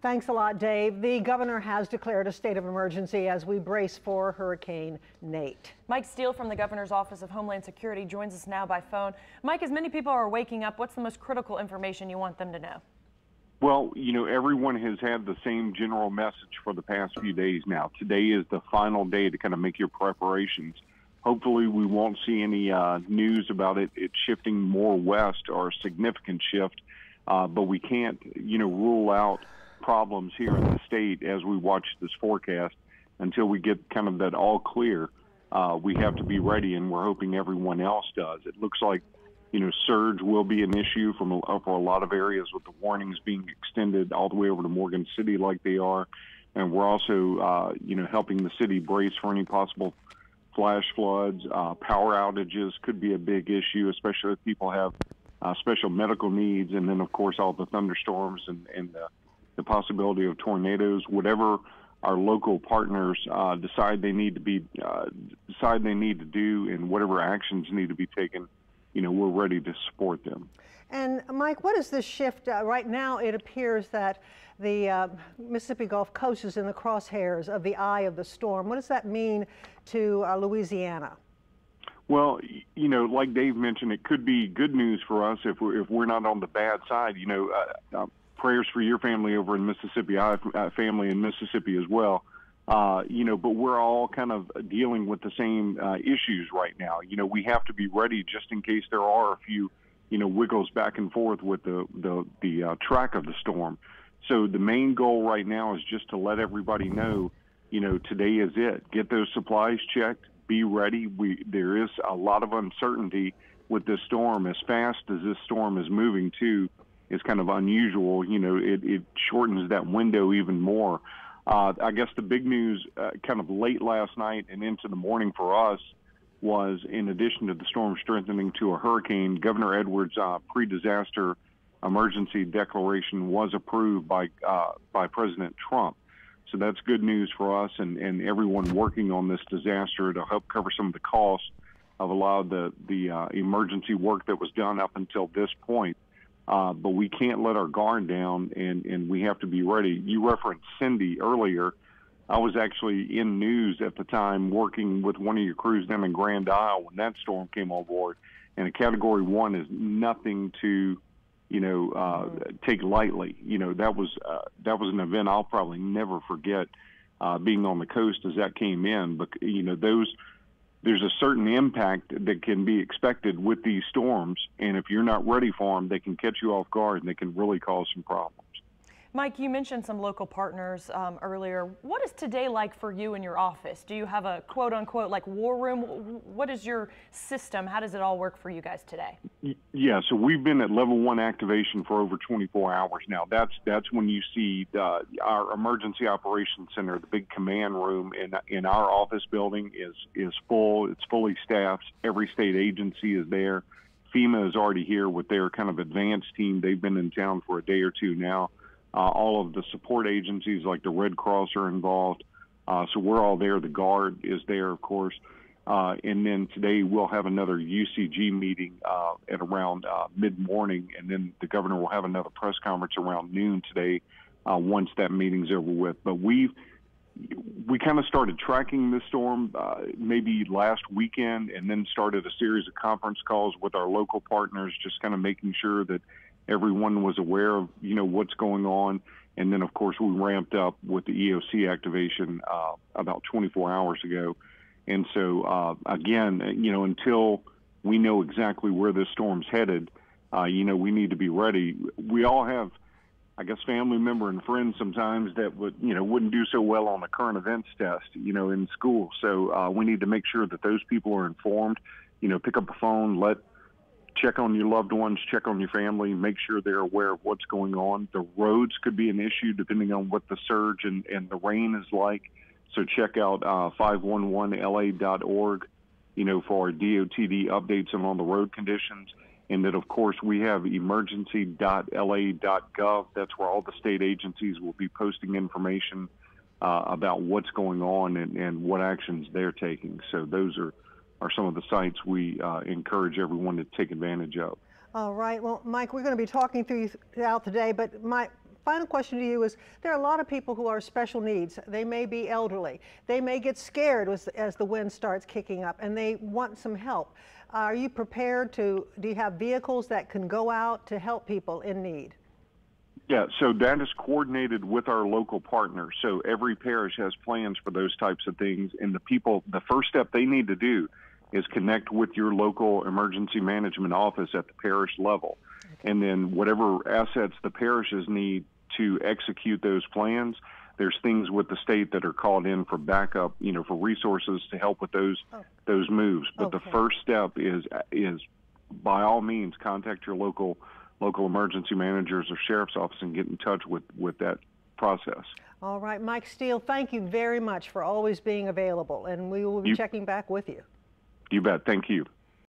Thanks a lot, Dave. The governor has declared a state of emergency as we brace for Hurricane Nate. Mike Steele from the Governor's Office of Homeland Security joins us now by phone. Mike, as many people are waking up, what's the most critical information you want them to know? Well, everyone has had the same general message for the past few days now. Today is the final day to kind of make your preparations. Hopefully we won't see any news about it shifting more west or a significant shift, but we can't, rule out problems here in the state as we watch this forecast until we get kind of that all clear. We have to be ready, and we're hoping everyone else does. It looks like surge will be an issue for a lot of areas, with the warnings being extended all the way over to Morgan City like they are. And we're also, helping the city brace for any possible flash floods. Power outages could be a big issue, especially if people have special medical needs. And then, of course, all the thunderstorms and the possibility of tornadoes. Whatever our local partners decide they need to do, and whatever actions need to be taken, we're ready to support them. And Mike, what is this shift? Right now, it appears that the Mississippi Gulf Coast is in the crosshairs of the eye of the storm. What does that mean to Louisiana? Well, like Dave mentioned, it could be good news for us if we're not on the bad side. Prayers for your family over in Mississippi, I have family in Mississippi as well. But we're all kind of dealing with the same issues right now. We have to be ready just in case there are a few, wiggles back and forth with the track of the storm. So the main goal right now is just to let everybody know, today is it. Get those supplies checked. Be ready. There is a lot of uncertainty with this storm. As fast as this storm is moving too, is kind of unusual. It shortens that window even more. I guess the big news kind of late last night and into the morning for us was, in addition to the storm strengthening to a hurricane, Governor Edwards' pre-disaster emergency declaration was approved by President Trump. So that's good news for us and everyone working on this disaster to help cover some of the costs of a lot of the emergency work that was done up until this point. But we can't let our guard down, and we have to be ready. You referenced Cindy earlier. I was actually in news at the time working with one of your crews down in Grand Isle when that storm came on board. And a Category 1 is nothing to, take lightly. That was an event I'll probably never forget, being on the coast as that came in. But, there's a certain impact that can be expected with these storms, and if you're not ready for them, they can catch you off guard, and they can really cause some problems. Mike, you mentioned some local partners earlier. What is today like for you in your office? Do you have a quote-unquote like war room? What is your system? How does it all work for you guys today? Yeah, so we've been at level 1 activation for over 24 hours now. That's when you see our emergency operations center, the big command room in our office building is full. It's fully staffed. Every state agency is there. FEMA is already here with their kind of advanced team. They've been in town for a day or two now. All of the support agencies like the Red Cross are involved. So we're all there. The Guard is there, of course. And then today we'll have another UCG meeting at around mid-morning, and then the governor will have another press conference around noon today once that meeting's over with. But we kind of started tracking this storm maybe last weekend, and then started a series of conference calls with our local partners, just kind of making sure that everyone was aware of, what's going on. And then, of course, we ramped up with the EOC activation about 24 hours ago. And so, again, until we know exactly where this storm's headed, we need to be ready. We all have, I guess, family member and friends sometimes that wouldn't do so well on the current events test, in school. So we need to make sure that those people are informed. Pick up the phone, check on your loved ones, check on your family, make sure they're aware of what's going on. The roads could be an issue depending on what the surge and the rain is like. So check out 511la.org, for our DOTD updates on all the road conditions. And then, of course, we have emergency.la.gov. That's where all the state agencies will be posting information about what's going on and what actions they're taking. So those are some of the sites we encourage everyone to take advantage of. All right. Well, Mike, we're going to be talking throughout the day, but final question to you is, there are a lot of people who are special needs. They may be elderly. They may get scared as the wind starts kicking up, and they want some help. Are you prepared to, do you have vehicles that can go out to help people in need? Yeah, so that is coordinated with our local partners. So every parish has plans for those types of things, and the first step they need to do is connect with your local emergency management office at the parish level. Okay. And then whatever assets the parishes need to execute those plans, there's things with the state that are called in for backup, for resources to help with those moves. But okay. The first step is by all means contact your local emergency managers or sheriff's office and get in touch with that process. All right, Mike Steele, thank you very much for always being available, and we will be checking back with you. You bet. Thank you.